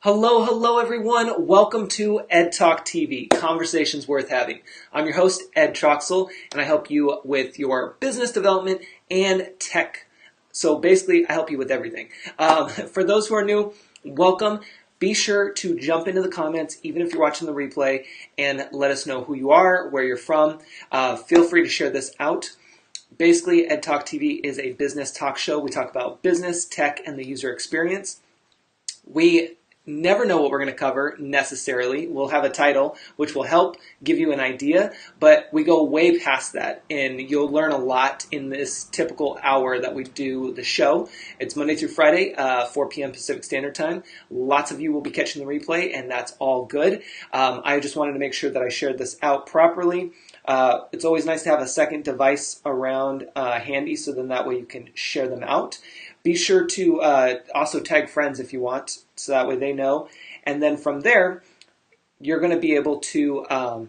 Hello, hello everyone. Welcome to Ed Talk TV, Conversations Worth Having. I'm your host, Ed Troxel, and I help you with your business development and tech. So basically, I help you with everything. For those who are new, welcome. Be sure to jump into the comments, even if you're watching the replay, and let us know who you are, where you're from. Feel free to share this out. Basically, Ed Talk TV is a business talk show. We talk about business, tech, and the user experience. We never know what we're going to cover necessarily. We'll have a title which will help give you an idea, but we go way past that, and you'll learn a lot in this typical hour that we do the show. It's Monday through Friday, 4 p.m. Pacific Standard Time. Lots of you will be catching the replay, and that's all good. I just wanted to make sure that I shared this out properly. It's always nice to have a second device around handy, so then that way you can share them out. Be sure to also tag friends if you want, so that way they know. And then from there, you're going to be able to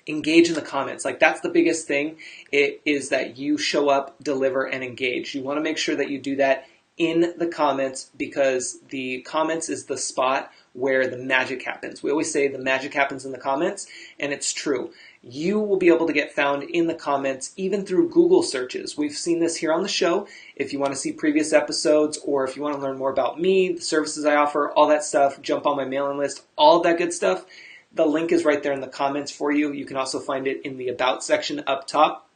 engage in the comments. Like, that's the biggest thing, it is that you show up, deliver, and engage. You want to make sure that you do that in the comments, because the comments is the spot where the magic happens. We always say the magic happens in the comments, and it's true. You will be able to get found in the comments, even through Google searches. We've seen this here on the show. If you want to see previous episodes, or if you want to learn more about me, the services I offer, all that stuff, jump on my mailing list, all of that good stuff, the link is right there in the comments for you. You can also find it in the About section up top.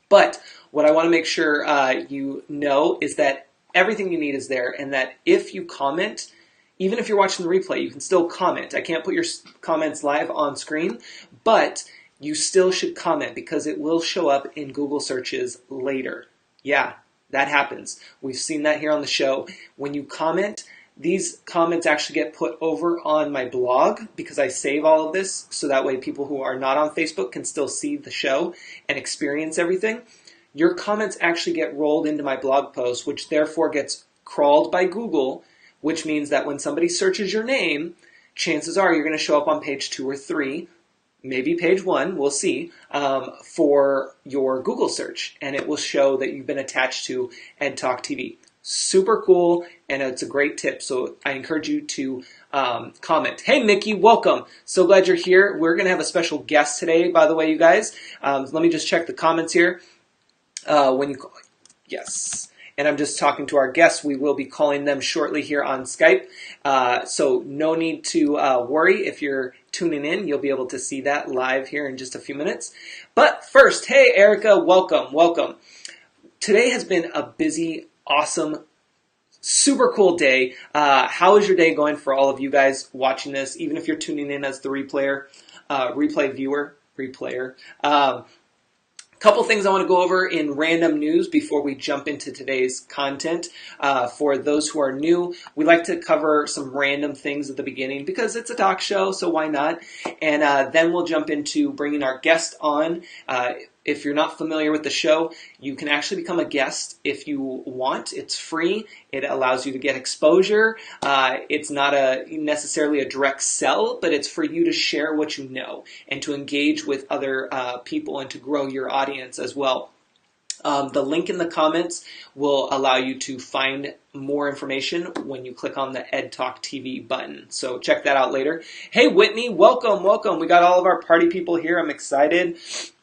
But what I want to make sure you know is that everything you need is there, and that if you comment, even if you're watching the replay, you can still comment. I can't put your comments live on screen, but you still should comment, because it will show up in Google searches later. Yeah, that happens. We've seen that here on the show. When you comment, these comments actually get put over on my blog, because I save all of this, so that way people who are not on Facebook can still see the show and experience everything. Your comments actually get rolled into my blog post, which therefore gets crawled by Google, which means that when somebody searches your name, chances are you're going to show up on page 2 or 3, maybe page 1, we'll see, for your Google search. And it will show that you've been attached to Ed Talk TV. Super cool, and it's a great tip. So I encourage you to comment. Hey, Mickey, welcome. So glad you're here. We're going to have a special guest today, by the way, you guys. Let me just check the comments here. Yes. And I'm just talking to our guests. We will be calling them shortly here on Skype. So no need to worry. If you're tuning in, you'll be able to see that live here in just a few minutes. But first, hey, Erica, welcome, welcome. Today has been a busy, awesome, super cool day. How is your day going for all of you guys watching this, even if you're tuning in as the replay viewer, replayer? Couple things I want to go over in random news before we jump into today's content. For those who are new, we like to cover some random things at the beginning because it's a talk show, so why not? And then we'll jump into bringing our guest on. If you're not familiar with the show, you can actually become a guest if you want. It's free. It allows you to get exposure. It's not necessarily a direct sell, but it's for you to share what you know and to engage with other people and to grow your audience as well. The link in the comments will allow you to find more information when you click on the Ed Talk TV button. So check that out later. Hey, Whitney, welcome, welcome. We got all of our party people here. I'm excited.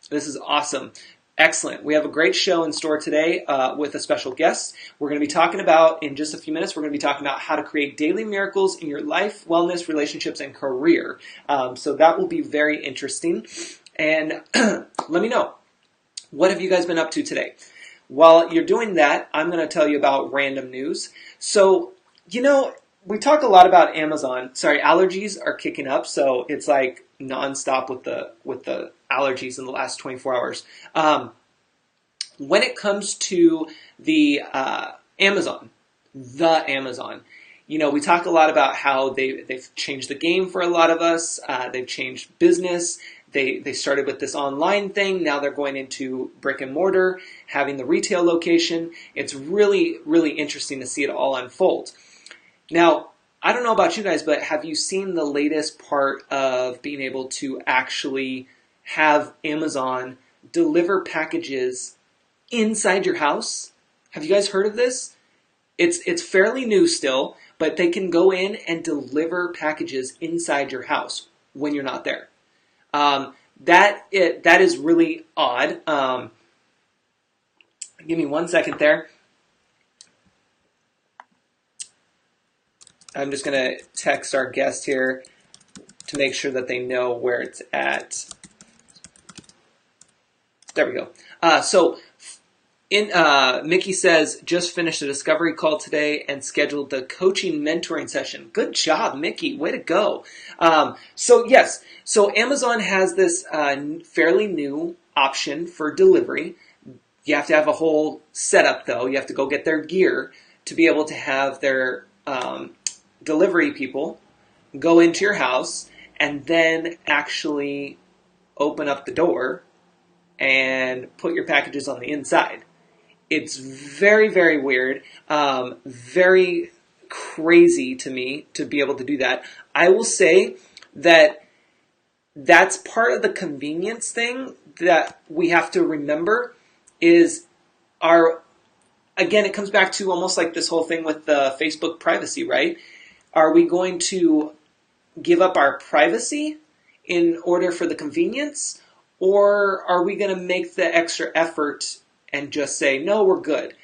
This is awesome. Excellent. We have a great show in store today with a special guest. We're going to be talking about, in just a few minutes, we're going to be talking about how to create daily miracles in your life, wellness, relationships, and career. So that will be very interesting. And let me know, what have you guys been up to today? While you're doing that, I'm going to tell you about random news. So, we talk a lot about Amazon. Sorry, allergies are kicking up, so it's like nonstop with the allergies in the last 24 hours. When it comes to the Amazon, we talk a lot about how they've changed the game for a lot of us. They've changed business. They started with this online thing. Now they're going into brick and mortar, having the retail location. It's really, really interesting to see it all unfold. Now, I don't know about you guys, but have you seen the latest part of being able to actually have Amazon deliver packages inside your house? Have you guys heard of this? It's fairly new still, but they can go in and deliver packages inside your house when you're not there. That is really odd. Give me 1 second there. I'm just going to text our guest here to make sure that they know where it's at. There we go. Mickey says, just finished a discovery call today and scheduled the coaching mentoring session. Good job, Mickey. Way to go. So Amazon has this fairly new option for delivery. You have to have a whole setup, though. You have to go get their gear to be able to have their delivery people go into your house and then actually open up the door and put your packages on the inside. It's very, very weird, very crazy to me to be able to do that. I will say that that's part of the convenience thing that we have to remember is again, it comes back to almost like this whole thing with the Facebook privacy, right? Are we going to give up our privacy in order for the convenience? Or are we going to make the extra effort and just say, no, we're good?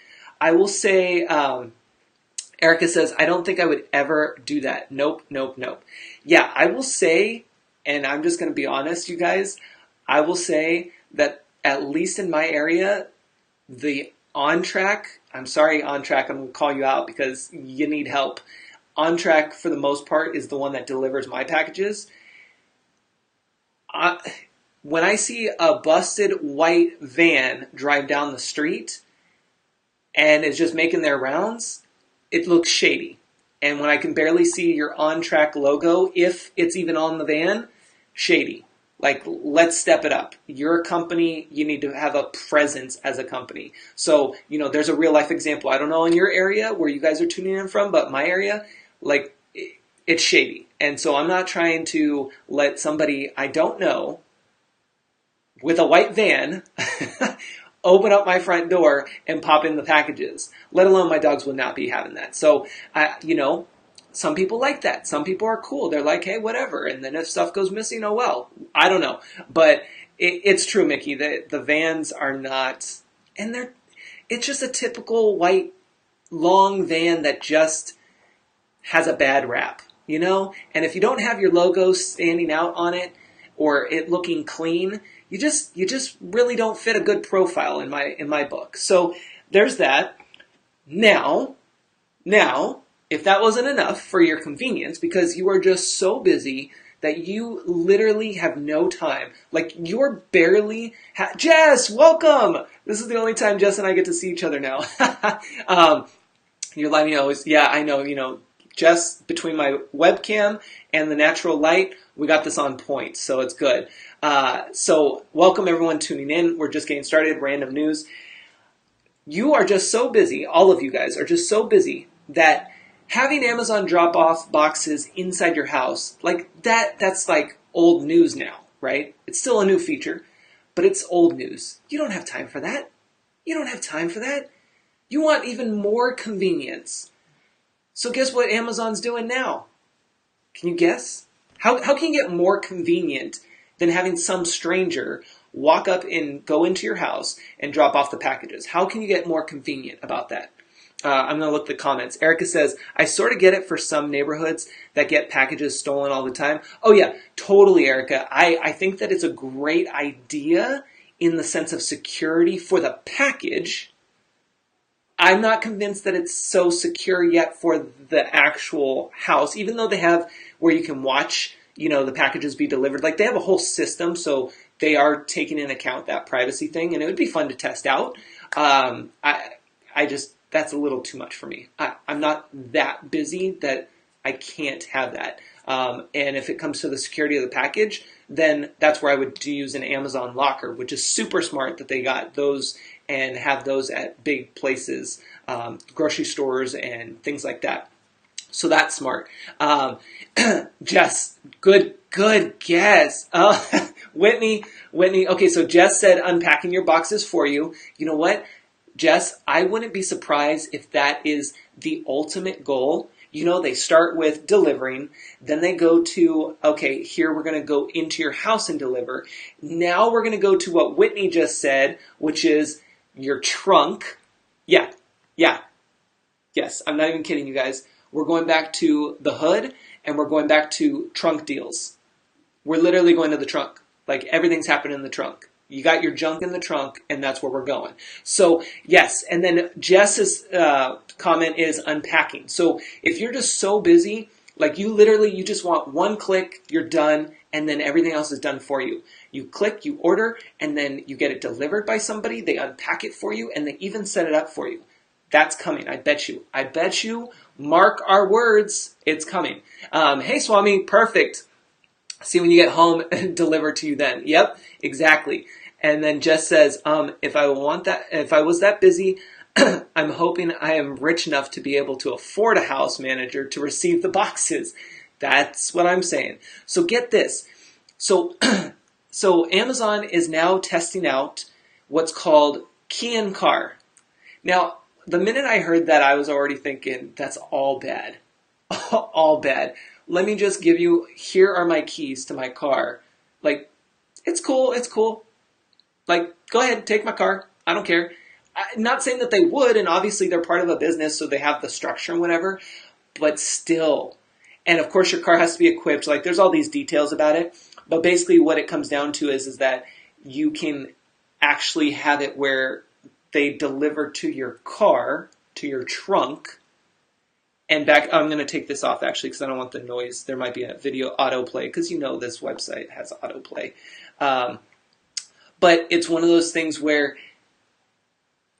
I will say, Erica says, I don't think I would ever do that. Nope. Yeah, I will say, and I'm just going to be honest, you guys, I will say that at least in my area, the OnTrack, I'm sorry, OnTrack, I'm going to call you out because you need help. OnTrack, for the most part, is the one that delivers my packages. When I see a busted white van drive down the street and is just making their rounds, it looks shady. And when I can barely see your OnTrack logo, if it's even on the van, shady. Like, let's step it up. You're a company, you need to have a presence as a company. So, there's a real life example. I don't know in your area where you guys are tuning in from, but my area, like, it's shady. And so I'm not trying to let somebody I don't know with a white van open up my front door and pop in the packages. Let alone my dogs would not be having that. So, some people like that. Some people are cool. They're like, hey, whatever. And then if stuff goes missing, oh well. I don't know. But it's true, Mickey. The vans are not, and it's just a typical white long van that just has a bad rap, And if you don't have your logo standing out on it or it looking clean, you just really don't fit a good profile in my book. So there's that. Now, if that wasn't enough for your convenience, because you are just so busy that you literally have no time, like you're barely, Jess, welcome! This is the only time Jess and I get to see each other now. You're letting me know, yeah, I know, Jess, between my webcam and the natural light, we got this on point, so it's good. So welcome everyone tuning in. We're just getting started, random news. You are just so busy, all of you guys are just so busy that having Amazon drop off boxes inside your house, like that's like old news now, right? It's still a new feature, but it's old news. You don't have time for that. You want even more convenience. So guess what Amazon's doing now? Can you guess? How can you get more convenient than having some stranger walk up and go into your house and drop off the packages? How can you get more convenient about that? I'm going to look at the comments. Erica says, I sort of get it for some neighborhoods that get packages stolen all the time. Oh yeah, totally, Erica. I think that it's a great idea in the sense of security for the package. I'm not convinced that it's so secure yet for the actual house, even though they have where you can watch, the packages be delivered. Like, they have a whole system, so they are taking into account that privacy thing, and it would be fun to test out. That's a little too much for me. I'm not that busy that I can't have that. And if it comes to the security of the package, then that's where I would use an Amazon locker, which is super smart that they got those and have those at big places, grocery stores and things like that. So that's smart. Jess, good guess. Whitney. Okay, so Jess said unpacking your boxes for you. You know what? Jess, I wouldn't be surprised if that is the ultimate goal, They start with delivering, then they go to, okay, here we're going to go into your house and deliver. Now we're going to go to what Whitney just said, which is your trunk. Yeah, yeah, yes, I'm not even kidding you guys. We're going back to the hood, and we're going back to trunk deals. We're literally going to the trunk. Like, everything's happening in the trunk. You got your junk in the trunk, and that's where we're going. So, yes, and then Jess's comment is unpacking. So, if you're just so busy, like you just want one click, you're done, and then everything else is done for you. You click, you order, and then you get it delivered by somebody, they unpack it for you, and they even set it up for you. That's coming, I bet you. I bet you, mark our words, it's coming. Hey, Swami, perfect. See when you get home delivered to you then. Yep, exactly. And then Jess says, if I was that busy, I'm hoping I am rich enough to be able to afford a house manager to receive the boxes. That's what I'm saying. So get this. So Amazon is now testing out what's called key in car. Now, the minute I heard that, I was already thinking, that's all bad. All bad. Let me just give you, here are my keys to my car. Like, it's cool. Like, go ahead, take my car. I don't care. I'm not saying that they would, and obviously they're part of a business, so they have the structure and whatever, but still. And of course your car has to be equipped. Like, there's all these details about it, but basically what it comes down to is that you can actually have it where they deliver to your car, to your trunk, and back. I'm going to take this off actually because I don't want the noise. There might be a video autoplay because this website has autoplay. But it's one of those things where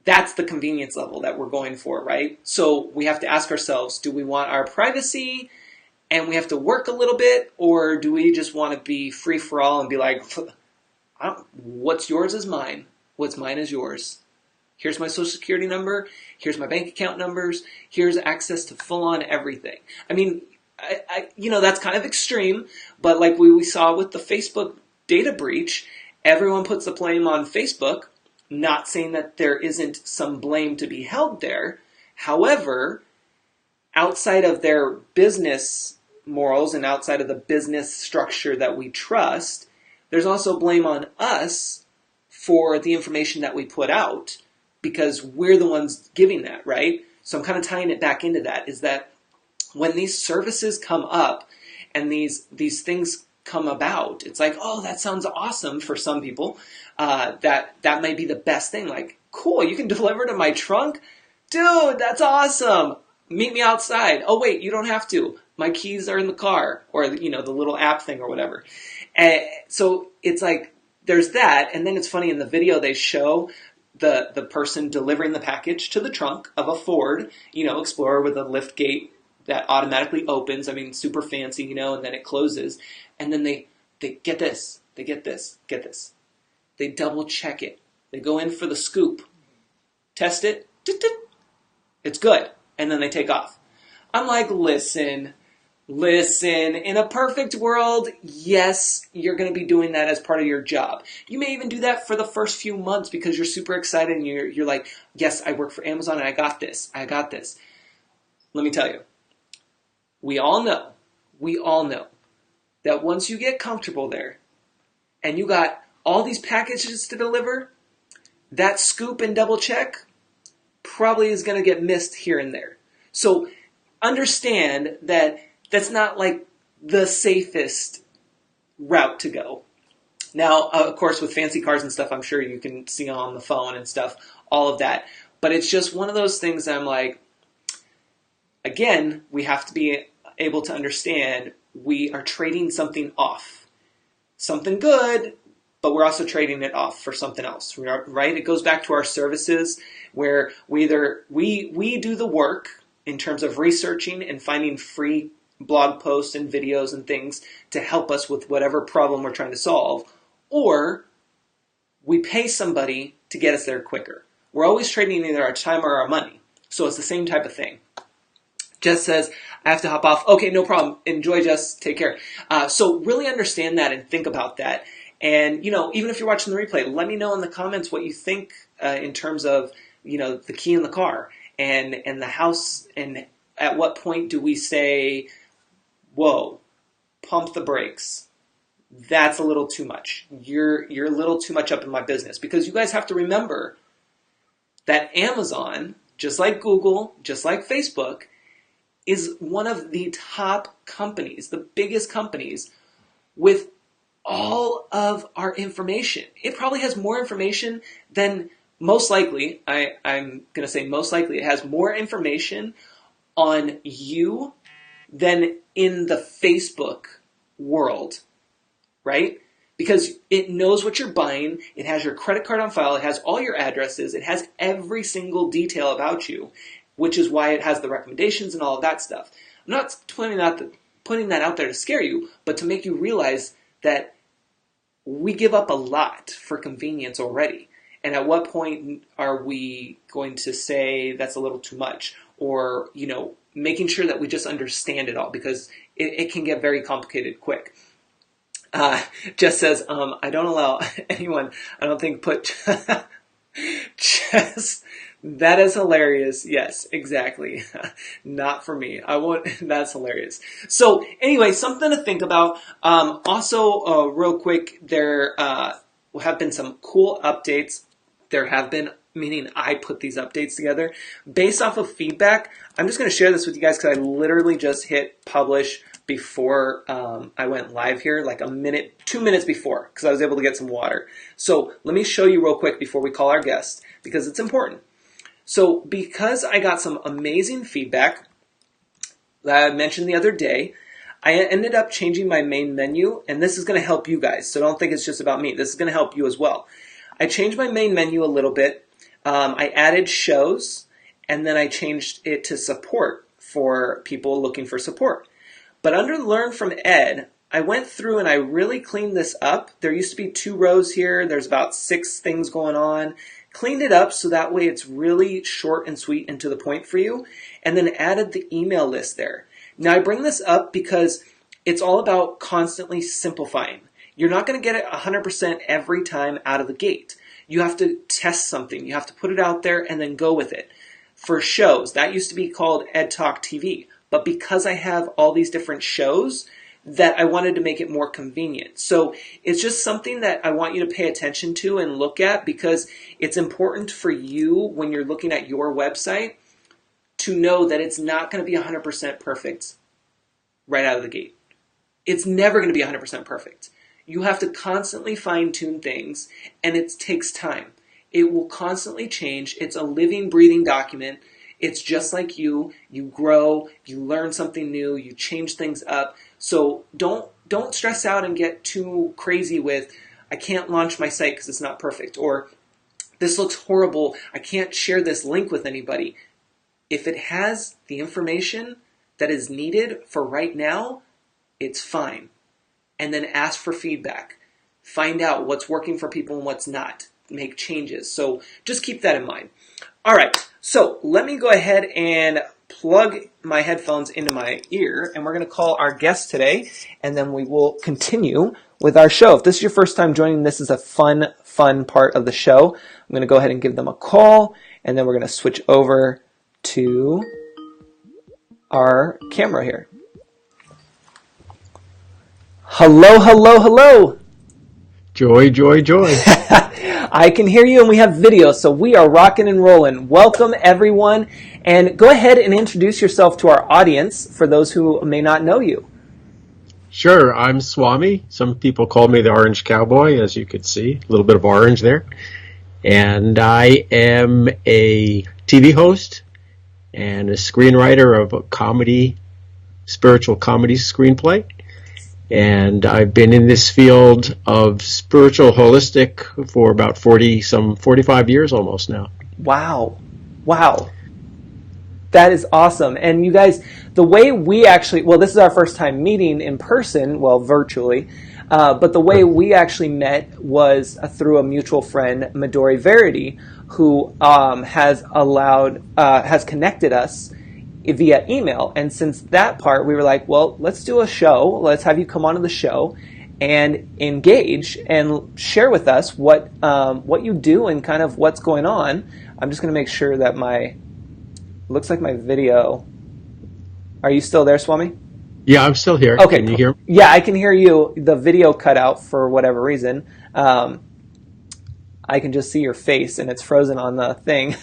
that's the convenience level that we're going for, right? So we have to ask ourselves, do we want our privacy and we have to work a little bit, or do we just want to be free for all and be like, what's yours is mine, what's mine is yours. Here's my social security number. Here's my bank account numbers. Here's access to full-on everything. I mean, that's kind of extreme, but like we saw with the Facebook data breach, everyone puts the blame on Facebook, not saying that there isn't some blame to be held there. However, outside of their business morals and outside of the business structure that we trust, there's also blame on us for the information that we put out, because we're the ones giving that, right? So I'm kind of tying it back into that, is that when these services come up and these things come about, it's like, oh, that sounds awesome for some people. That might be the best thing. Like, cool, you can deliver to my trunk? Dude, that's awesome. Meet me outside. Oh, wait, you don't have to. My keys are in the car, or, the little app thing or whatever. And so it's like, there's that. And then it's funny, in the video they show the person delivering the package to the trunk of a Ford, Explorer with a lift gate that automatically opens. I mean, super fancy, and then it closes. And then they get this. Get this. They double check it. They go in for the scoop, test it. It's good. And then they take off. I'm like, listen, in a perfect world, yes, you're going to be doing that as part of your job. You may even do that for the first few months because you're super excited and you're like, yes, I work for Amazon and I got this. Let me tell you, we all know that once you get comfortable there and you got all these packages to deliver, that scoop and double check probably is going to get missed here and there. So understand that that's not like the safest route to go. Now, of course, with fancy cars and stuff, I'm sure you can see on the phone and stuff, all of that. But it's just one of those things that I'm like, again, we have to be able to understand we are trading something off. Something good, but we're also trading it off for something else, right? It goes back to our services where we do the work in terms of researching and finding free blog posts and videos and things to help us with whatever problem we're trying to solve, or we pay somebody to get us there quicker. We're always trading either our time or our money. So it's the same type of thing. Jess says, I have to hop off. Okay, no problem. Enjoy, Jess. Take care. So really understand that and think about that. And, even if you're watching the replay, let me know in the comments what you think in terms of, the key in the car and the house and at what point do we say, whoa, pump the brakes? That's a little too much. You're a little too much up in my business. Because you guys have to remember that Amazon, just like Google, just like Facebook, is one of the top companies, the biggest companies, with all of our information. It probably has more information than, most likely, I'm going to say most likely, it has more information on you than in the Facebook world, right? Because it knows what you're buying, it has your credit card on file, it has all your addresses, it has every single detail about you, which is why it has the recommendations and all of that stuff. I'm not putting that out there to scare you, but to make you realize that we give up a lot for convenience already. And at what point are we going to say that's a little too much? Or, making sure that we just understand it all, because it can get very complicated quick. Jess says, I don't allow anyone, I don't think, put Jess, that is hilarious. Yes, exactly. Not for me. I won't, that's hilarious. So anyway, something to think about. Also, real quick, there have been some cool updates. There have been, meaning I put these updates together based off of feedback. I'm just going to share this with you guys because I literally just hit publish before I went live here, like 2 minutes before, because I was able to get some water. So let me show you real quick before we call our guest, because it's important. So because I got some amazing feedback that I mentioned the other day, I ended up changing my main menu, and this is going to help you guys. So don't think it's just about me. This is going to help you as well. I changed my main menu a little bit. I added shows, and then I changed it to support for people looking for support. But under Learn from Ed, I went through and I really cleaned this up. There used to be 2 rows here. There's about 6 things going on. Cleaned it up so that way it's really short and sweet and to the point for you. And then added the email list there. Now I bring this up because it's all about constantly simplifying. You're not going to get it 100% every time out of the gate. You have to test something. You have to put it out there and then go with it. For shows, that used to be called Ed Talk TV. But because I have all these different shows, that I wanted to make it more convenient. So it's just something that I want you to pay attention to and look at, because it's important for you when you're looking at your website to know that it's not going to be 100% perfect right out of the gate. It's never going to be 100% perfect. You have to constantly fine-tune things, and it takes time. It will constantly change. It's a living, breathing document. It's just like you. You grow, you learn something new, you change things up. So don't stress out and get too crazy with, I can't launch my site because it's not perfect, or this looks horrible, I can't share this link with anybody. If it has the information that is needed for right now, it's fine. And then ask for feedback. Find out what's working for people and what's not. Make changes. So just keep that in mind. All right, so let me go ahead and plug my headphones into my ear, and we're going to call our guest today, and then we will continue with our show. If this is your first time joining, this is a fun part of the show. I'm going to go ahead and give them a call, and then we're going to switch over to our camera here. Hello, hello, hello. Joy, joy, joy. I can hear you, and we have video, so we are rocking and rolling. Welcome, everyone, and go ahead and introduce yourself to our audience for those who may not know you. Sure, I'm Swami. Some people call me the Orange Cowboy, as you could see, a little bit of orange there. And I am a TV host and a screenwriter of a comedy, spiritual comedy screenplay. And I've been in this field of spiritual holistic for about 45 years almost now. Wow. That is awesome. And you guys, the way we actually, well, this is our first time meeting in person, well, virtually, but the way we actually met was through a mutual friend, Midori Verity, who has connected us via email. And since that part, we were like, well, let's do a show. Let's have you come onto the show and engage and share with us what you do and kind of what's going on. I'm just going to make sure that looks like my video Are you still there, Swami? Yeah, I'm still here. Okay. Can you hear me? Yeah, I can hear you. The video cut out for whatever reason. I can just see your face, and it's frozen on the thing.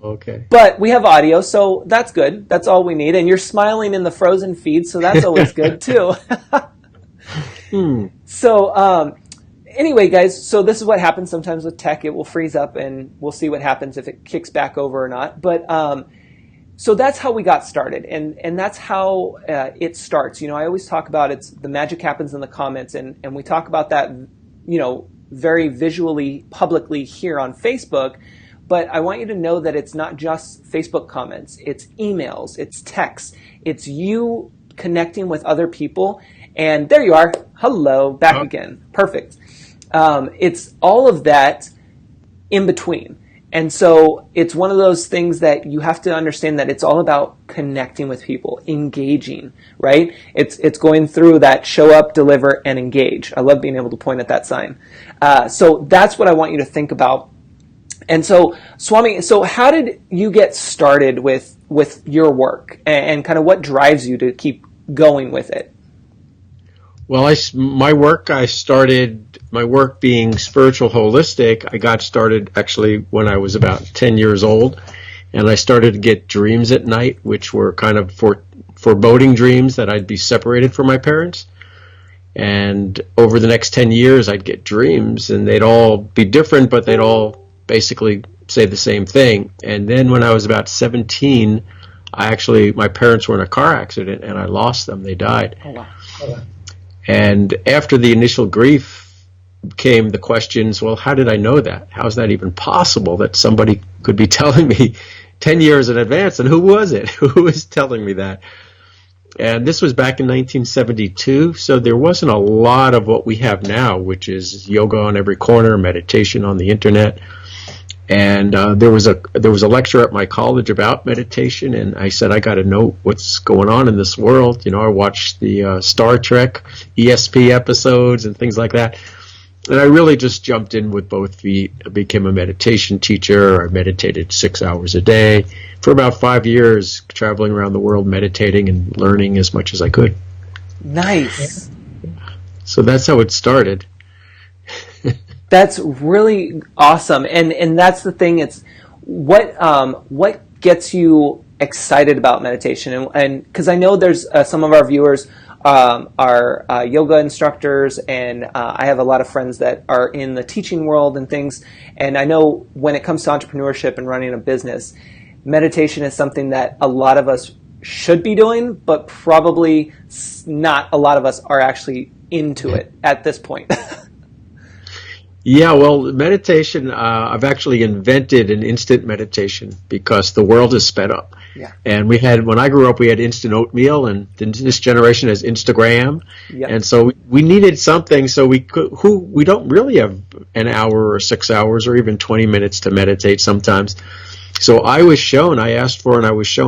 Okay. But we have audio, so that's good. That's all we need. And you're smiling in the frozen feed, so that's always good, too. So anyway, guys, so this is what happens sometimes with tech. It will freeze up, and we'll see what happens if it kicks back over or not. But so that's how we got started, and that's how it starts. I always talk about the magic happens in the comments, and we talk about that, very visually, publicly here on Facebook. But I want you to know that it's not just Facebook comments. It's emails, it's texts, it's you connecting with other people. And there you are. Hello, back again. Perfect. It's all of that in between. And so it's one of those things that you have to understand that it's all about connecting with people, engaging, right? It's going through that show up, deliver, and engage. I love being able to point at that sign. So that's what I want you to think about. And so, Swami, so how did you get started with your work, and kind of what drives you to keep going with it? Well, my work being spiritual holistic, I got started actually when I was about 10 years old, and I started to get dreams at night, which were kind of foreboding dreams that I'd be separated from my parents. And over the next 10 years, I'd get dreams, and they'd all be different, but they'd all basically say the same thing. And then when I was about 17, my parents were in a car accident, and I lost them. They died. Oh, wow. And after the initial grief came the questions, well, how did I know that? How is that even possible that somebody could be telling me 10 years in advance? And who was it? Who was telling me that? And this was back in 1972, so there wasn't a lot of what we have now, which is yoga on every corner, meditation on the internet. And there was a lecture at my college about meditation, and I said, I got to know what's going on in this world. I watched the Star Trek, ESP episodes and things like that. And I really just jumped in with both feet. I became a meditation teacher. I meditated 6 hours a day for about 5 years, traveling around the world, meditating and learning as much as I could. Nice. So that's how it started. That's really awesome, and that's the thing. It's what gets you excited about meditation, and because I know there's some of our viewers are yoga instructors, and I have a lot of friends that are in the teaching world and things. And I know when it comes to entrepreneurship and running a business, meditation is something that a lot of us should be doing, but probably not a lot of us are actually into it at this point. Yeah, well, meditation, I've actually invented an instant meditation because the world is sped up. Yeah. And when I grew up, we had instant oatmeal, and this generation has Instagram. Yep. And so we needed something, so we don't really have an hour or 6 hours or even 20 minutes to meditate sometimes. So I was shown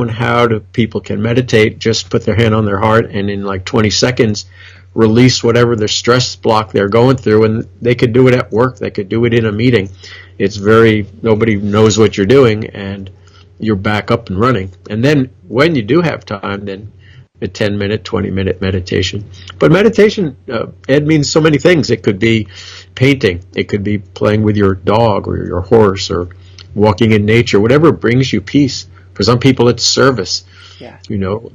how people can meditate, just put their hand on their heart, and in like 20 seconds, release whatever the stress block they're going through. And they could do it at work. They could do it in a meeting. Nobody knows what you're doing, and you're back up and running. And then when you do have time, then a 10-minute, 20-minute meditation. But meditation, Ed, means so many things. It could be painting. It could be playing with your dog or your horse or walking in nature, whatever brings you peace. For some people, it's service,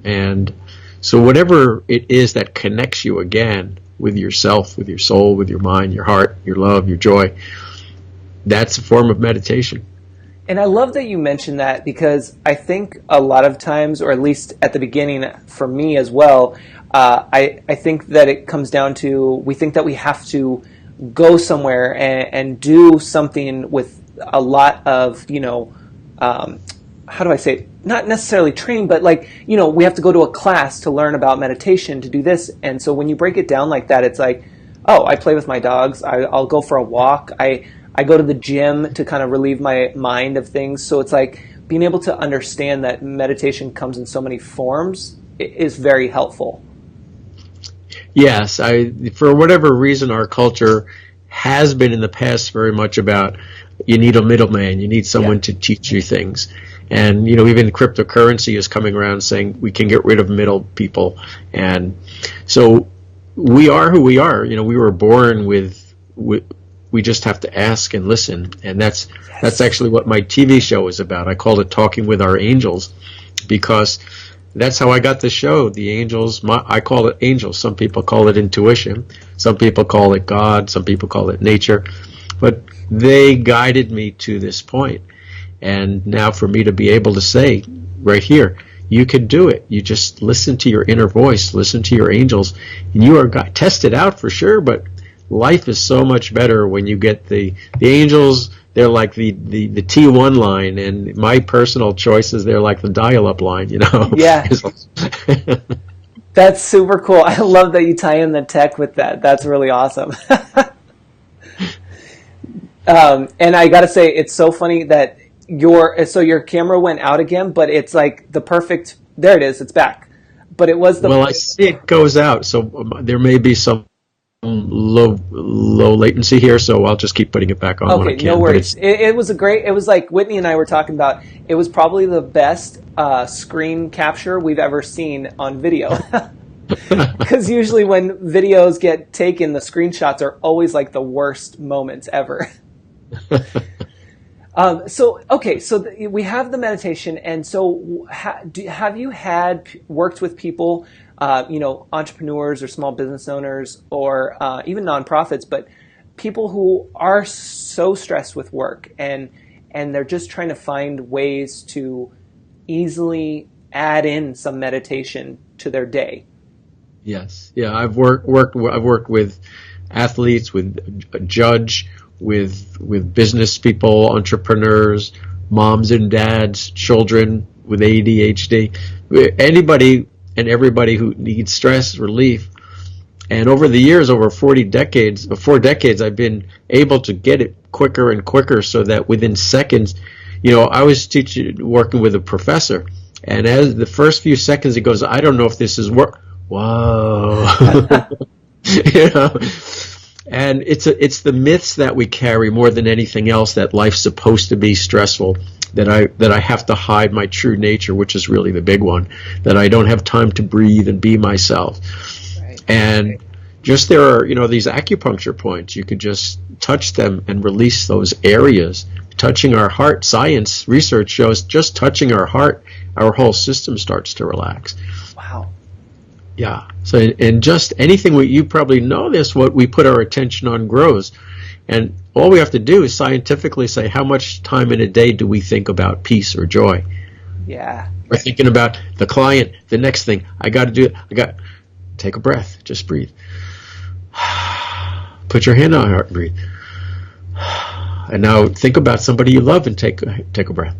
and so whatever it is that connects you again with yourself, with your soul, with your mind, your heart, your love, your joy, that's a form of meditation. And I love that you mentioned that, because I think a lot of times, or at least at the beginning for me as well, I think that it comes down to, we think that we have to go somewhere and do something with a lot of, how do I say it? Not necessarily training, but we have to go to a class to learn about meditation, to do this. And so when you break it down like that, it's like, oh, I play with my dogs. I'll go for a walk. I go to the gym to kind of relieve my mind of things. So it's like being able to understand that meditation comes in so many forms is very helpful. Yes, for whatever reason, our culture has been in the past very much about, you need a middleman, you need someone to teach you things. And, even cryptocurrency is coming around saying we can get rid of middle people. And so we are who we are. We were born with we just have to ask and listen. And that's actually what my TV show is about. I called it Talking with Our Angels, because that's how I got the show. The angels, I call it angels. Some people call it intuition. Some people call it God. Some people call it nature. But they guided me to this point. And now for me to be able to say right here, you can do it. You just listen to your inner voice, listen to your angels. And you are tested out for sure, but life is so much better when you get the angels. They're like the T1 line, and my personal choices, they're like the dial-up line, Yeah. That's super cool. I love that you tie in the tech with that. That's really awesome. And I got to say, it's so funny that your camera went out again, but it's like the perfect, there it is, it's back. But it was I see it goes out, so there may be some low latency here, so I'll just keep putting it back on when I can. No worries. It was it was like Whitney and I were talking about, it was probably the best screen capture we've ever seen on video. Because usually when videos get taken, the screenshots are always like the worst moments ever. So we have the meditation, and so have you worked with people, entrepreneurs or small business owners, or even nonprofits, but people who are so stressed with work and they're just trying to find ways to easily add in some meditation to their day? Yes, yeah, I've worked with athletes, with a judge, with business people, entrepreneurs, moms and dads, children with ADHD, anybody and everybody who needs stress relief. And over the years, over 4 decades, I've been able to get it quicker and quicker, so that within seconds, I was working with a professor, and as the first few seconds, he goes, I don't know if this is work. Whoa. And it's the myths that we carry more than anything else, that life's supposed to be stressful, that I have to hide my true nature, which is really the big one, that I don't have time to breathe and be myself. Right. And just there are, these acupuncture points. You could just touch them and release those areas. Touching our heart, science research shows just touching our heart, our whole system starts to relax. Wow. Yeah. So, and just anything you probably know this, what we put our attention on grows. And all we have to do is scientifically say, how much time in a day do we think about peace or joy? Yeah. We're thinking about the client, the next thing. I got to do it. Take a breath. Just breathe. Put your hand on your heart and breathe. And now think about somebody you love and take a breath.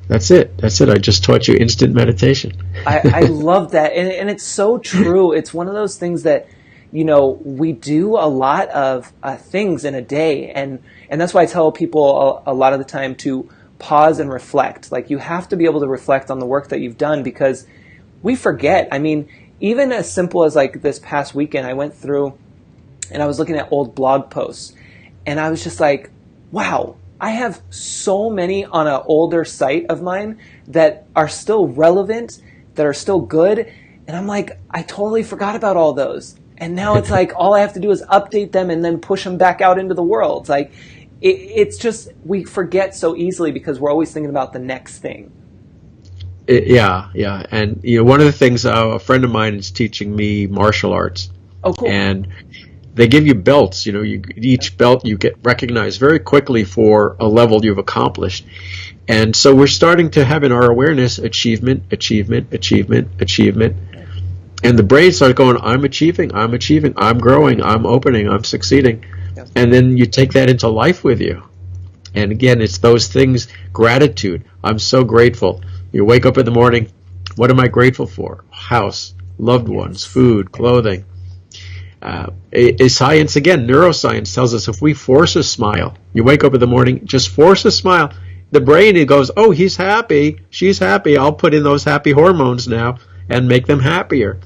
That's it. I just taught you instant meditation. I love that. And it's so true. It's one of those things that, we do a lot of things in a day. And that's why I tell people a lot of the time to pause and reflect. Like, you have to be able to reflect on the work that you've done, because we forget. I mean, even as simple as like this past weekend, I went through and I was looking at old blog posts, and I was just like, wow. I have so many on an older site of mine that are still relevant, that are still good. And I'm like, I totally forgot about all those. And now it's like, all I have to do is update them and then push them back out into the world. It's like, it's just, we forget so easily because we're always thinking about the next thing. Yeah. And, one of the things, a friend of mine is teaching me martial arts. Oh, cool. And they give you belts. Each belt you get recognized very quickly for a level you've accomplished. And so we're starting to have in our awareness achievement. And the brain starts going, I'm achieving, I'm growing, I'm opening, I'm succeeding. Yes. And then you take that into life with you. And again, it's those things, gratitude. I'm so grateful. You wake up in the morning, what am I grateful for? House, loved ones, food, clothing. Science, again, neuroscience tells us if we force a smile, you wake up in the morning, just force a smile, the brain, it goes, oh, he's happy, she's happy, I'll put in those happy hormones now and make them happier.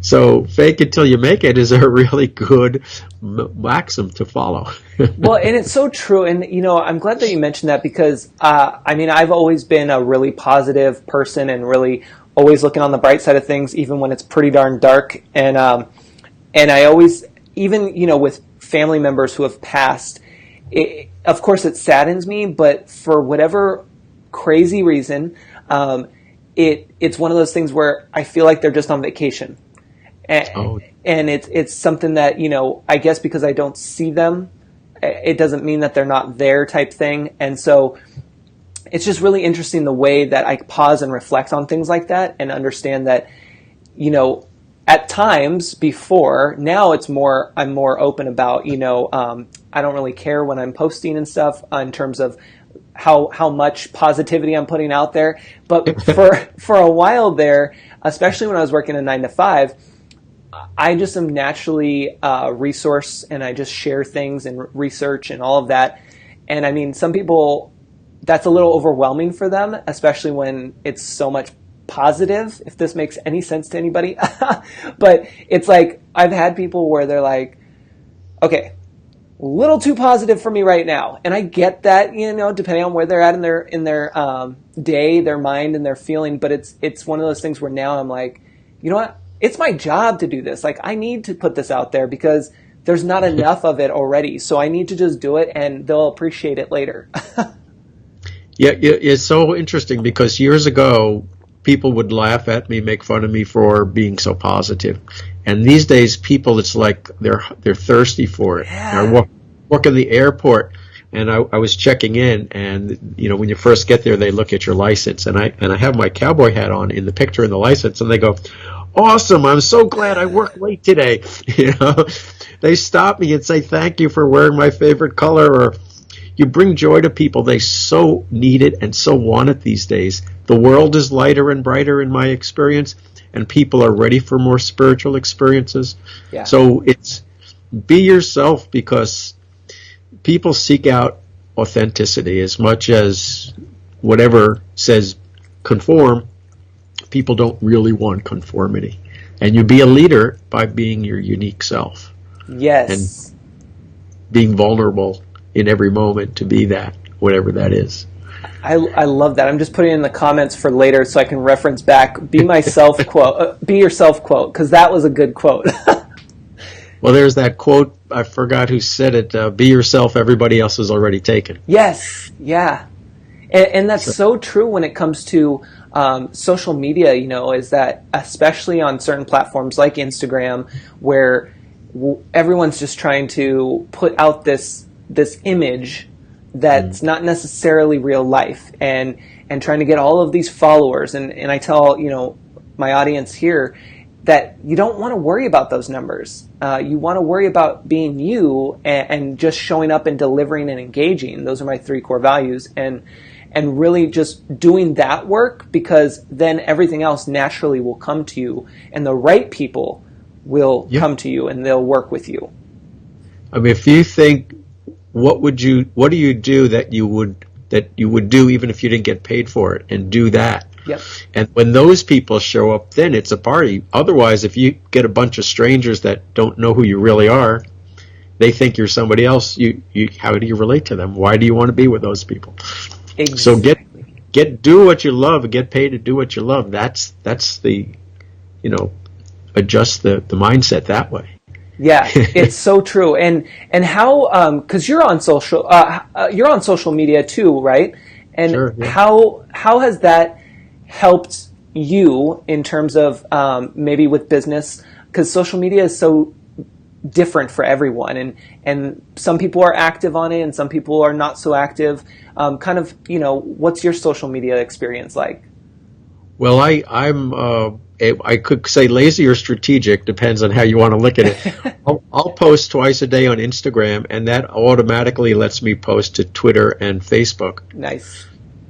So fake it till you make it is a really good maxim to follow. Well, and it's so true. And, I'm glad that you mentioned that because, I've always been a really positive person and really always looking on the bright side of things, even when it's pretty darn dark. And I always, even, with family members who have passed, of course it saddens me, but for whatever crazy reason, it's one of those things where I feel like they're just on vacation. And it's something that, I guess because I don't see them, it doesn't mean that they're not there type thing. And so it's just really interesting the way that I pause and reflect on things like that and understand that, at times before, now I'm more open about, I don't really care when I'm posting and stuff in terms of how much positivity I'm putting out there. But for a while there, especially when I was working a 9 to 5, I just am naturally resource, and I just share things and research and all of that. And some people, that's a little overwhelming for them, especially when it's so much positive, if this makes any sense to anybody. But it's like, I've had people where they're like, okay, a little too positive for me right now. And I get that, depending on where they're at in their day, their mind and their feeling. But it's one of those things where now I'm like, you know what? It's my job to do this. Like, I need to put this out there because there's not enough of it already. So I need to just do it, and they'll appreciate it later. Yeah, it's so interesting because years ago, people would laugh at me, make fun of me for being so positive. And these days, people, it's like they're thirsty for it. Yeah. I walk in the airport, and I was checking in, and when you first get there, they look at your license, and I have my cowboy hat on in the picture in the license, and they go, "Awesome! I'm so glad I worked late today." They stop me and say, "Thank you for wearing my favorite color," or you bring joy to people. They so need it and so want it these days. The world is lighter and brighter in my experience, and people are ready for more spiritual experiences. Yeah. So it's be yourself, because people seek out authenticity as much as whatever says conform. People don't really want conformity. And you be a leader by being your unique self. Yes. And being vulnerable in every moment to be that, whatever that is. I love that. I'm just putting in the comments for later so I can reference back. Be myself quote. Be yourself quote, because that was a good quote. Well, there's that quote. I forgot who said it. Be yourself. Everybody else is already taken. Yes. Yeah. And that's so true when it comes to social media, is that especially on certain platforms like Instagram, where everyone's just trying to put out this image that's not necessarily real life, and trying to get all of these followers. And I tell, my audience here that you don't want to worry about those numbers. You want to worry about being you and just showing up and delivering and engaging. Those are my 3 core values. And really just doing that work, because then everything else naturally will come to you, and the right people will come to you, and they'll work with you. If you think, what do you do that you would do even if you didn't get paid for it, and do that. Yep. And when those people show up, then it's a party. Otherwise, if you get a bunch of strangers that don't know who you really are, they think you're somebody else. How do you relate to them? Why do you want to be with those people? Exactly. So do what you love, get paid to do what you love. That's the, adjust the mindset that way. Yeah, it's so true. And how, because you're on social media too, right? And sure, yeah. How has that helped you in terms of maybe with business? Because social media is so different for everyone, and some people are active on it, and some people are not so active. What's your social media experience like? Well, I could say lazy or strategic, depends on how you want to look at it. I'll post twice a day on Instagram, and that automatically lets me post to Twitter and Facebook. Nice.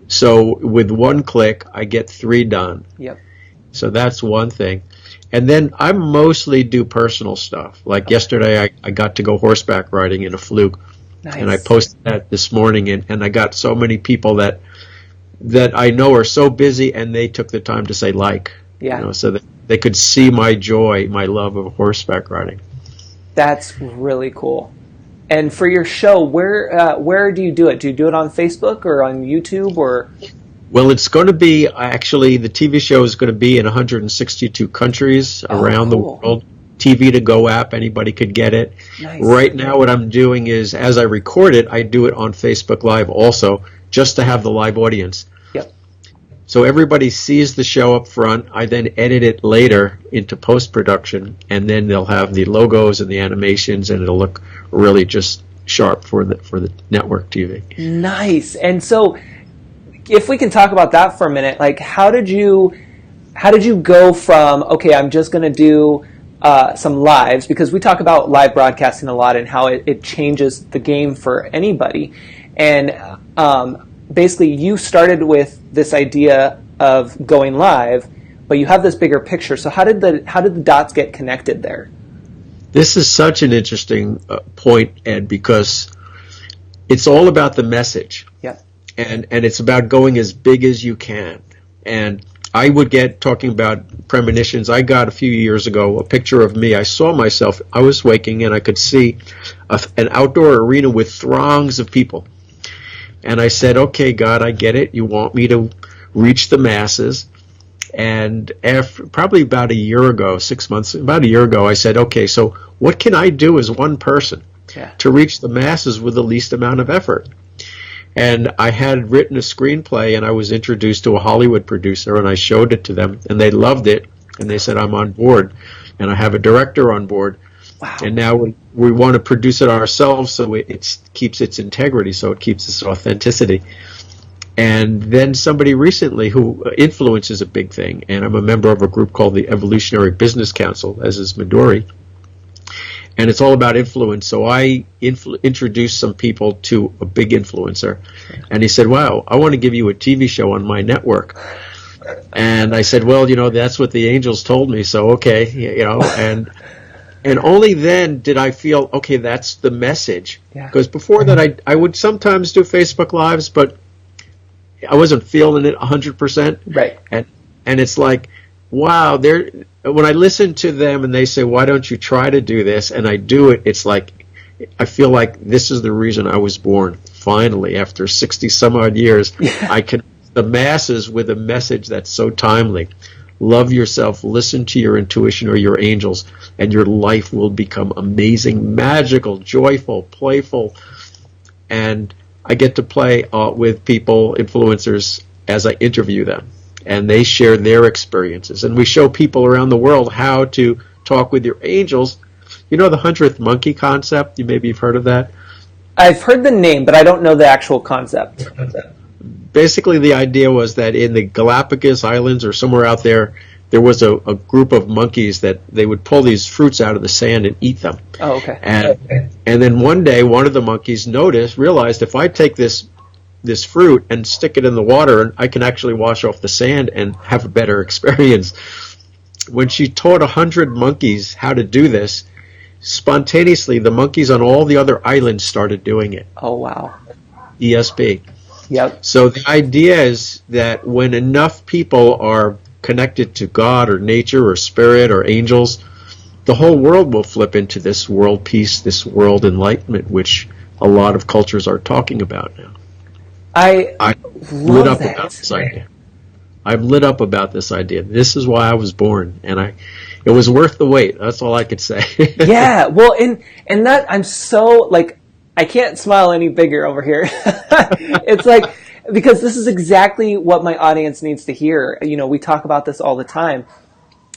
So with one click, I get 3 done. Yep. So that's one thing. And then I mostly do personal stuff. Like yesterday, I got to go horseback riding in a fluke. Nice. And I posted that this morning, and I got so many people that I know are so busy, and they took the time to say like. Yeah. So they could see my joy, my love of horseback riding. That's really cool. And for your show, where do you do it? Do you do it on Facebook or on YouTube or? Well, it's going to be, actually, the TV show is going to be in 162 countries around the world. TV to go app, anybody could get it. Nice. Right now what I'm doing is, as I record it, I do it on Facebook Live also, just to have the live audience. Yep. So everybody sees the show up front. I then edit it later into post-production, and then they'll have the logos and the animations, and it'll look really just sharp for the network TV. Nice. And so if we can talk about that for a minute, like how did you go from, okay, I'm just going to do some lives, because we talk about live broadcasting a lot and how it changes the game for anybody. And basically you started with this idea of going live, but you have this bigger picture. So how did the dots get connected there? This is such an interesting point, Ed, because it's all about the message. Yeah. And it's about going as big as you can. And I would get, talking about premonitions, I got a few years ago a picture of me. I saw myself, I was waking and I could see an outdoor arena with throngs of people. And I said, okay, God, I get it. You want me to reach the masses. And after probably about a year ago, 6 months, about a year ago, I said, okay, so what can I do as one person to reach the masses with the least amount of effort? And I had written a screenplay, and I was introduced to a Hollywood producer, and I showed it to them, and they loved it, and they said, I'm on board, and I have a director on board. Wow. And now we want to produce it ourselves so it keeps its integrity, so it keeps its authenticity. And then somebody recently who influence is a big thing, and I'm a member of a group called the Evolutionary Business Council, as is Midori. And it's all about influence. So I introduced some people to a big influencer. And he said, wow, I want to give you a TV show on my network. And I said, well, that's what the angels told me. So, okay, and only then did I feel, okay, that's the message. Because before that, I would sometimes do Facebook Lives, but I wasn't feeling it 100%. Right. And it's like, wow, when I listen to them and they say, why don't you try to do this? And I do it, it's like, I feel like this is the reason I was born. Finally, after 60 some odd years, I can the masses with a message that's so timely. Love yourself, listen to your intuition or your angels, and your life will become amazing, magical, joyful, playful. And I get to play with people, influencers, as I interview them. And they share their experiences. And we show people around the world how to talk with your angels. You know the 100th monkey concept? Maybe you've heard of that? I've heard the name, but I don't know the actual concept. Basically, the idea was that in the Galapagos Islands or somewhere out there, there was a group of monkeys that they would pull these fruits out of the sand and eat them. Oh, okay. And then one day, one of the monkeys realized if I take this fruit and stick it in the water, and I can actually wash off the sand and have a better experience. When she taught 100 monkeys how to do this, spontaneously the monkeys on all the other islands started doing it. Oh, wow. ESP. Yep. So the idea is that when enough people are connected to God or nature or spirit or angels, the whole world will flip into this world peace, this world enlightenment, which a lot of cultures are talking about now. I lit up about this idea. I'm lit up about this idea. This is why I was born, and it was worth the wait. That's all I could say. Yeah, well, and that I'm so I can't smile any bigger over here. It's like, because this is exactly what my audience needs to hear. We talk about this all the time,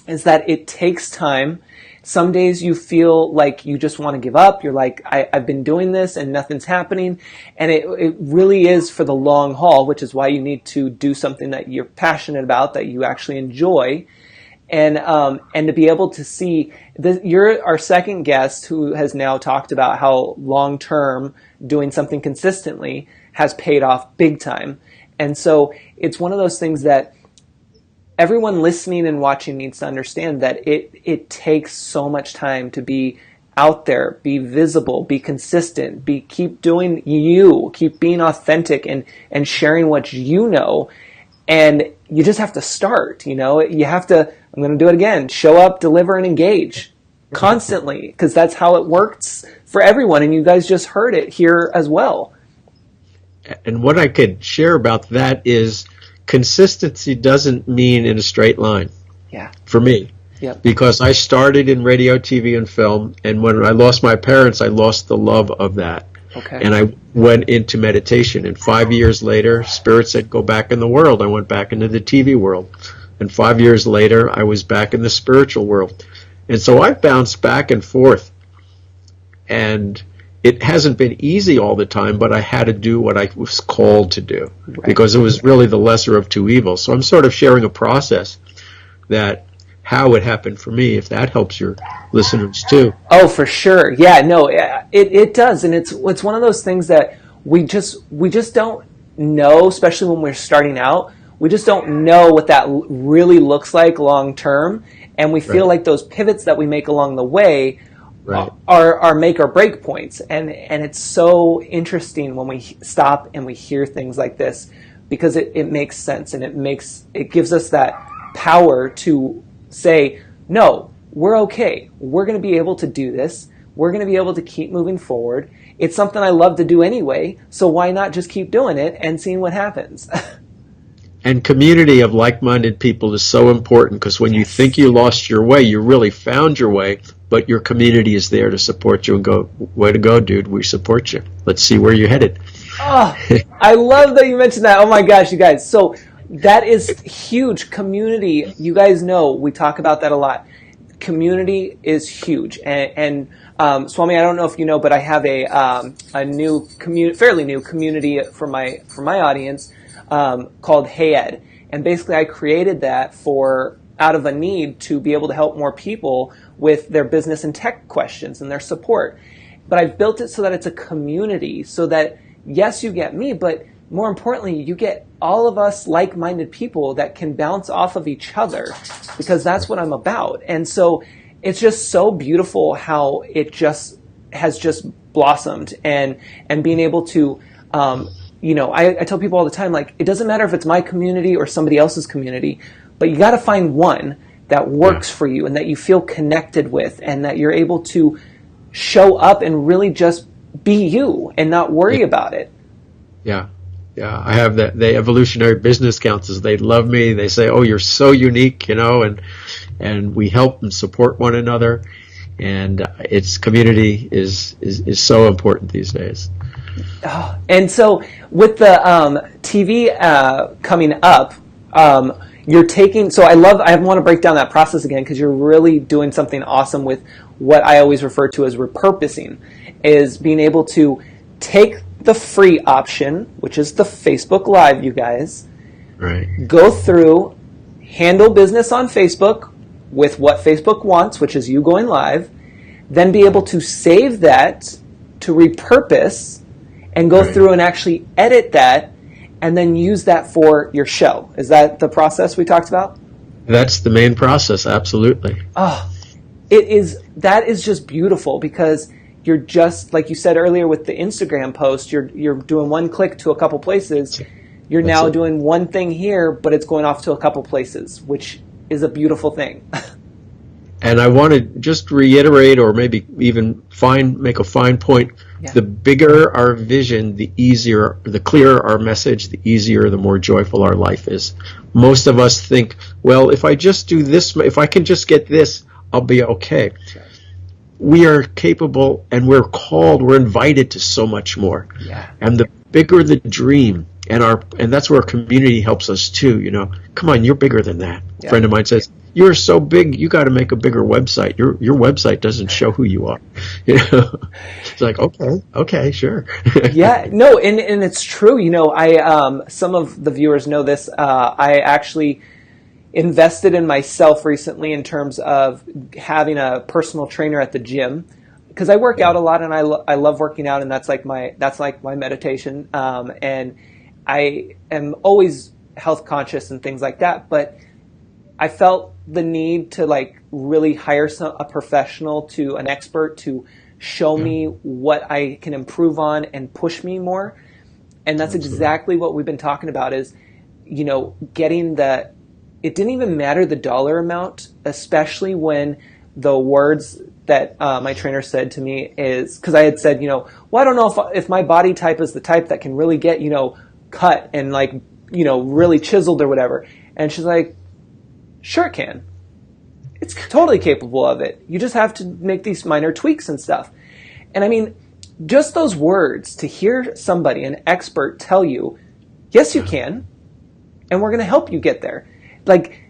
is that it takes time. Some days you feel like you just want to give up. You're like, I've been doing this and nothing's happening. And it really is for the long haul, which is why you need to do something that you're passionate about, that you actually enjoy. And to be able to see, you're our second guest who has now talked about how long-term doing something consistently has paid off big time. And so it's one of those things that everyone listening and watching needs to understand, that it takes so much time to be out there, be visible, be consistent, keep doing you, keep being authentic and sharing what you know. And you just have to start, you know, you have to, I'm going to do it again, show up, deliver, and engage constantly, because that's how it works for everyone. And you guys just heard it here as well. And what I could share about that is consistency doesn't mean in a straight line. Yeah. For me. Yep. Because I started in radio, TV, and film, and when I lost my parents, I lost the love of that. Okay. And I went into meditation, and 5 years later, Spirit said, go back in the world. I went back into the TV world. And 5 years later, I was back in the spiritual world. And so I bounced back and forth. And it hasn't been easy all the time, but I had to do what I was called to do, right, because it was really the lesser of two evils. So I'm sort of sharing a process that how it happened for me, if that helps your listeners too. Oh, for sure. Yeah, no, it does. And it's one of those things that we just don't know, especially when we're starting out. We just don't know what that really looks like long term. And we feel like those pivots that we make along the way are make or break points. And it's so interesting when we stop and we hear things like this, because it makes sense, and it gives us that power to say, no, we're okay. We're going to be able to do this. We're going to be able to keep moving forward. It's something I love to do anyway, so why not just keep doing it and seeing what happens? And community of like-minded people is so important, because when you think you lost your way, you really found your way, but your community is there to support you and go, way to go, dude, we support you. Let's see where you're headed. Oh, I love that you mentioned that. Oh my gosh, you guys. So that is huge. Community, you guys know, we talk about that a lot. Community is huge. And Swami, I don't know if you know, but I have a new fairly new community for my audience called Hey Ed. And basically I created that out of a need to be able to help more people with their business and tech questions and their support. But I've built it so that it's a community, so that yes, you get me, but more importantly, you get all of us like-minded people that can bounce off of each other, because that's what I'm about. And so it's just so beautiful how it just has just blossomed, and being able to, I tell people all the time, like, it doesn't matter if it's my community or somebody else's community, but you got to find one that works for you and that you feel connected with, and that you're able to show up and really just be you and not worry about it. Yeah. Yeah, I have that. The evolutionary business councils, they love me. They say, "Oh, you're so unique," and we help and support one another. And its community is so important these days. Oh, and so with the TV coming up, you're taking. So I want to break down that process again, because you're really doing something awesome with what I always refer to as repurposing, is being able to take the free option, which is the Facebook Live, you guys. Right. Go through, handle business on Facebook with what Facebook wants, which is you going live, then be able to save that to repurpose and go through and actually edit that and then use that for your show. Is that the process we talked about? That's the main process, absolutely. Oh, that is just beautiful, because you're just, like you said earlier with the Instagram post, you're doing one click to a couple places. You're now doing one thing here, but it's going off to a couple places, which is a beautiful thing. And I want to just reiterate, or maybe even make a fine point. Yeah. The bigger our vision, the clearer our message, the easier, the more joyful our life is. Most of us think, well, if I just do this, if I can just get this, I'll be okay. We are capable, and we're invited to so much more. Yeah. And the bigger the dream, and that's where our community helps us too. Come on, you're bigger than that. Yeah. A friend of mine says, "You're so big, you got to make a bigger website. Your website doesn't show who you are." It's like, okay, sure. Yeah, no, and it's true. I some of the viewers know this. I actually invested in myself recently in terms of having a personal trainer at the gym, because I work out a lot, and I love working out, and that's like my meditation. And I am always health conscious and things like that, but I felt the need to really hire a professional, an expert, to show me what I can improve on and push me more. And that's exactly what we've been talking about is, getting the, it didn't even matter the dollar amount, especially when the words that my trainer said to me is, because I had said, well, I don't know if my body type is the type that can really get, cut and like, really chiseled or whatever. And she's like, sure it can. It's totally capable of it. You just have to make these minor tweaks and stuff. And I mean, just those words, to hear somebody, an expert, tell you, yes, you can, and we're going to help you get there. Like,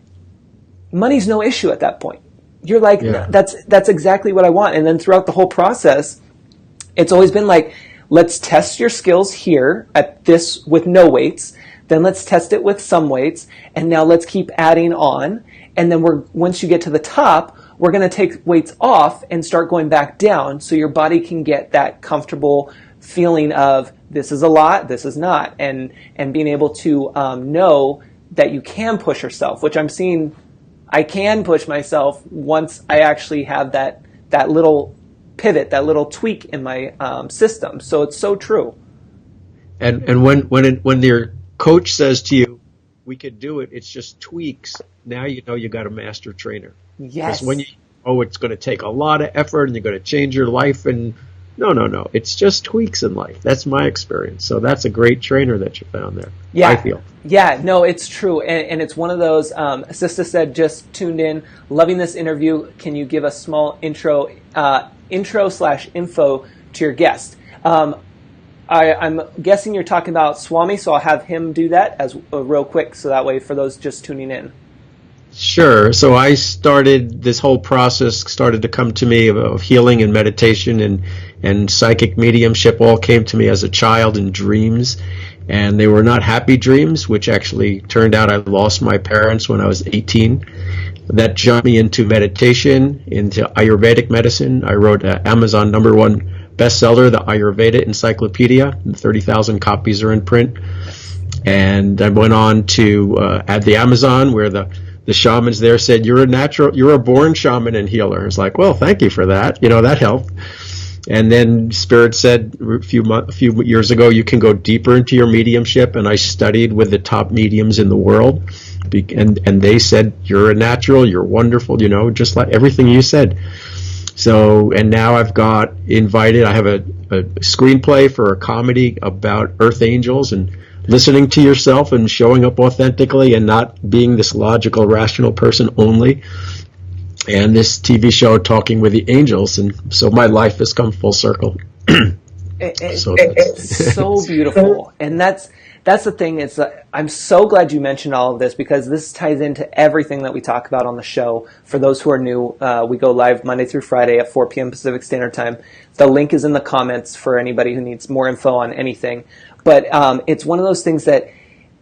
money's no issue at that point. You're like, that's exactly what I want. And then throughout the whole process, it's always been like, let's test your skills here at this with no weights. Then let's test it with some weights. And now let's keep adding on. And then once you get to the top, we're going to take weights off and start going back down so your body can get that comfortable feeling of this is a lot, this is not. And being able to know that you can push yourself, which I'm seeing I can push myself once I actually have that little pivot, that little tweak in my system. So it's so true. And when your coach says to you, we could do it, it's just tweaks, now you know you got a master trainer. Yes. Because when it's going to take a lot of effort and you're going to change your life, and no, it's just tweaks in life. That's my experience. So that's a great trainer that you found there. Yeah. I feel. Yeah, no, it's true. And it's one of those, Sista said, just tuned in, loving this interview. Can you give a small intro/info to your guest? I'm guessing you're talking about Swami, so I'll have him do that as real quick, so that way for those just tuning in. Sure. So I started this whole process started to come to me of healing and meditation and psychic mediumship all came to me as a child in dreams, and they were not happy dreams, which actually turned out I lost my parents when I was 18. That jumped me into meditation, into Ayurvedic medicine. I wrote Amazon #1 bestseller, the Ayurveda Encyclopedia. 30,000 copies are in print. And I went on to at the Amazon, where the shamans there said, you're a born shaman and healer. It's like, well, thank you for that. That helped. And then Spirit said a few years ago, you can go deeper into your mediumship. And I studied with the top mediums in the world. And they said, you're a natural, you're wonderful, just like everything you said. So, and now I've got invited, I have a screenplay for a comedy about Earth Angels and listening to yourself and showing up authentically and not being this logical, rational person only. And this TV show, Talking with the Angels. And so my life has come full circle. It's so beautiful. And that's the thing. Is I'm so glad you mentioned all of this, because this ties into everything that we talk about on the show. For those who are new, we go live Monday through Friday at 4 p.m. Pacific Standard Time. The link is in the comments for anybody who needs more info on anything. But it's one of those things that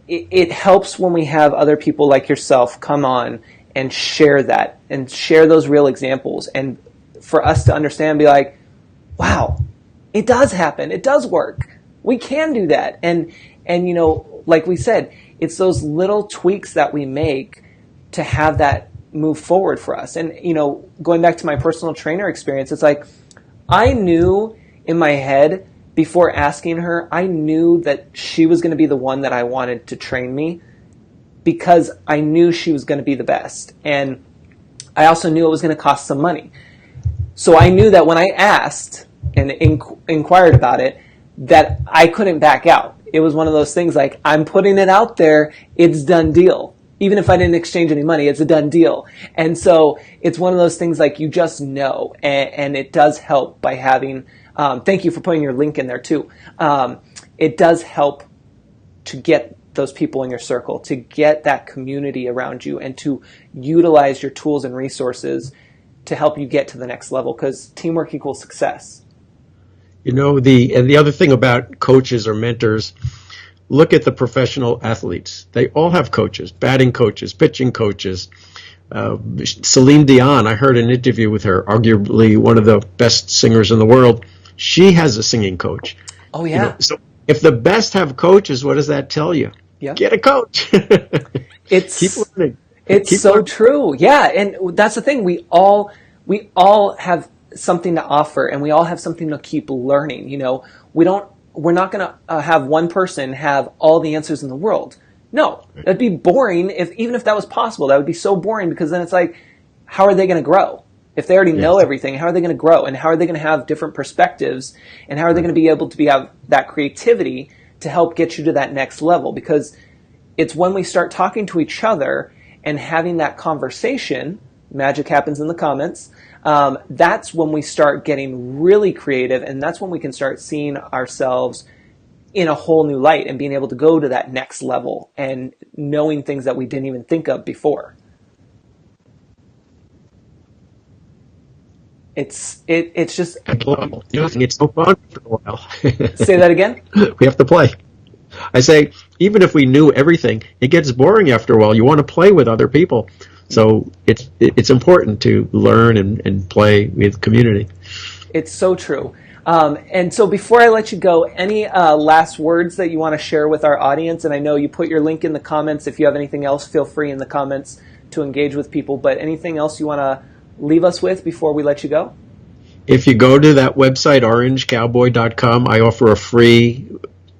it helps when we have other people like yourself come on and share that and share those real examples, and for us to understand and be like, wow, it does happen. It does work. We can do that. And like we said, it's those little tweaks that we make to have that move forward for us. And, going back to my personal trainer experience, it's like, I knew in my head before asking her, I knew that she was going to be the one that I wanted to train me, because I knew she was going to be the best. And I also knew it was going to cost some money. So I knew that when I asked and inquired about it, that I couldn't back out. It was one of those things like, I'm putting it out there, it's done deal. Even if I didn't exchange any money, it's a done deal. And so it's one of those things like you just know, and it does help by having, thank you for putting your link in there too. It does help to get those people in your circle, to get that community around you, and to utilize your tools and resources to help you get to the next level, because teamwork equals success. The other thing about coaches or mentors, look at the professional athletes. They all have coaches, batting coaches, pitching coaches. Celine Dion, I heard an interview with her, arguably one of the best singers in the world. She has a singing coach. Oh, yeah. So if the best have coaches, what does that tell you? Yeah. Get a coach. Keep learning. It's so true. Yeah, and that's the thing. We all have something to offer, and we all have something to keep learning. We're not going to have one person have all the answers in the world. No, that'd be boring. Even if that was possible, that would be so boring, because then it's like, how are they going to grow? If they already know everything, how are they going to grow? And how are they going to have different perspectives? And how are they going to be able to have that creativity to help get you to that next level? Because it's when we start talking to each other and having that conversation, magic happens in the comments, that's when we start getting really creative, and that's when we can start seeing ourselves in a whole new light and being able to go to that next level and knowing things that we didn't even think of before. It's just... It's so fun for a while. Say that again? We have to play. I say, even if we knew everything, it gets boring after a while. You want to play with other people. So it's important to learn and play with community. It's so true. And so before I let you go, any last words that you want to share with our audience? And I know you put your link in the comments. If you have anything else, feel free in the comments to engage with people. But anything else you want to leave us with before we let you go? If you go to that website, orangecowboy.com, I offer a free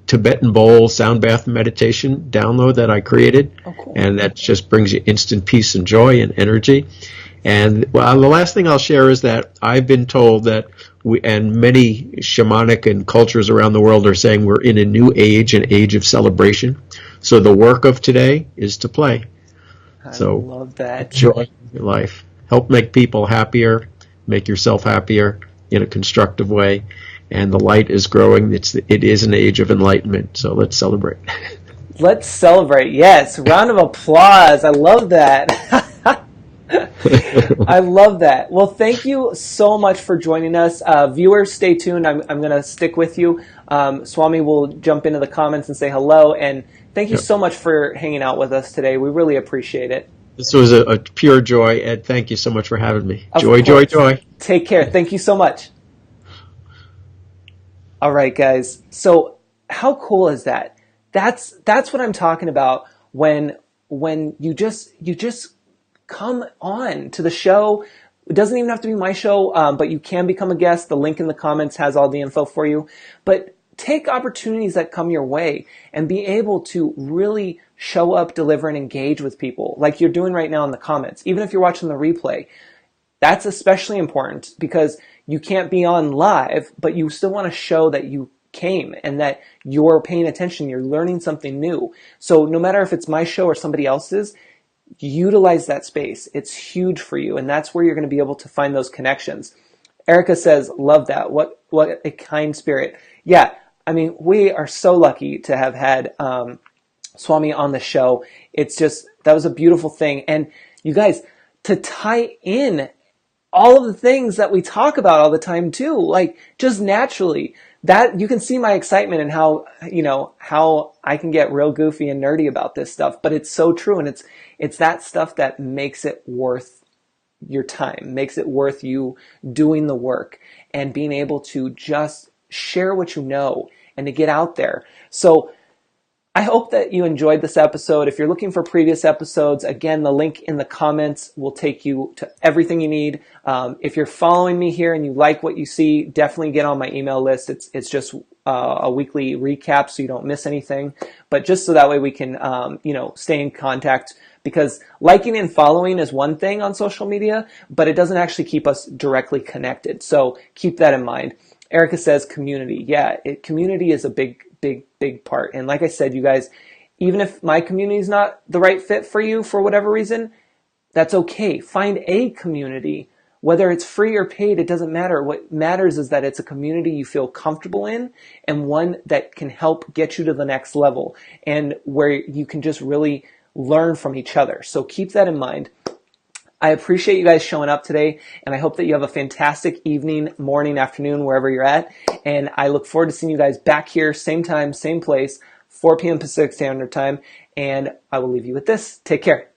Tibetan bowl sound bath meditation download that I created. Oh, cool. And that just brings you instant peace and joy and energy. And well, the last thing I'll share is that I've been told that and many shamanic and cultures around the world are saying we're in a new age, an age of celebration. So the work of today is to play. I love that. Enjoy your life. Help make people happier, make yourself happier in a constructive way. And the light is growing. It is an age of enlightenment. So let's celebrate. Let's celebrate. Yes. Round of applause. I love that. I love that. Well, thank you so much for joining us. Viewers, stay tuned. I'm going to stick with you. Swami will jump into the comments and say hello. And thank you so much for hanging out with us today. We really appreciate it. This was a pure joy, Ed. Thank you so much for having me. Joy, joy, joy. Take care. Thank you so much. All right, guys. So how cool is that? That's what I'm talking about when you just come on to the show. It doesn't even have to be my show, but you can become a guest. The link in the comments has all the info for you. But take opportunities that come your way and be able to really show up, deliver, and engage with people like you're doing right now in the comments. Even if you're watching the replay, that's especially important because you can't be on live, but you still want to show that you came and that you're paying attention, you're learning something new. So no matter if it's my show or somebody else's, utilize that space. It's huge for you, and that's where you're going to be able to find those connections. Erica says, love that. What a kind spirit. Yeah, I mean, we are so lucky to have had Swami on the show. It's just, that was a beautiful thing. And you guys, to tie in all of the things that we talk about all the time too, like just naturally, that you can see my excitement and how I can get real goofy and nerdy about this stuff, but it's so true. And it's that stuff that makes it worth your time, makes it worth you doing the work and being able to just share what you know and to get out there. So I hope that you enjoyed this episode. If you're looking for previous episodes, again, the link in the comments will take you to everything you need. If you're following me here and you like what you see, definitely get on my email list. It's just a weekly recap so you don't miss anything. But just so that way we can, stay in contact, because liking and following is one thing on social media, but it doesn't actually keep us directly connected. So keep that in mind. Erica says community. Yeah, community is a big part. And like I said, you guys, even if my community is not the right fit for you for whatever reason, that's okay. Find a community, whether it's free or paid, it doesn't matter. What matters is that it's a community you feel comfortable in and one that can help get you to the next level and where you can just really learn from each other. So keep that in mind. I appreciate you guys showing up today, and I hope that you have a fantastic evening, morning, afternoon, wherever you're at. And I look forward to seeing you guys back here, same time, same place, 4 p.m. Pacific Standard Time. And I will leave you with this. Take care.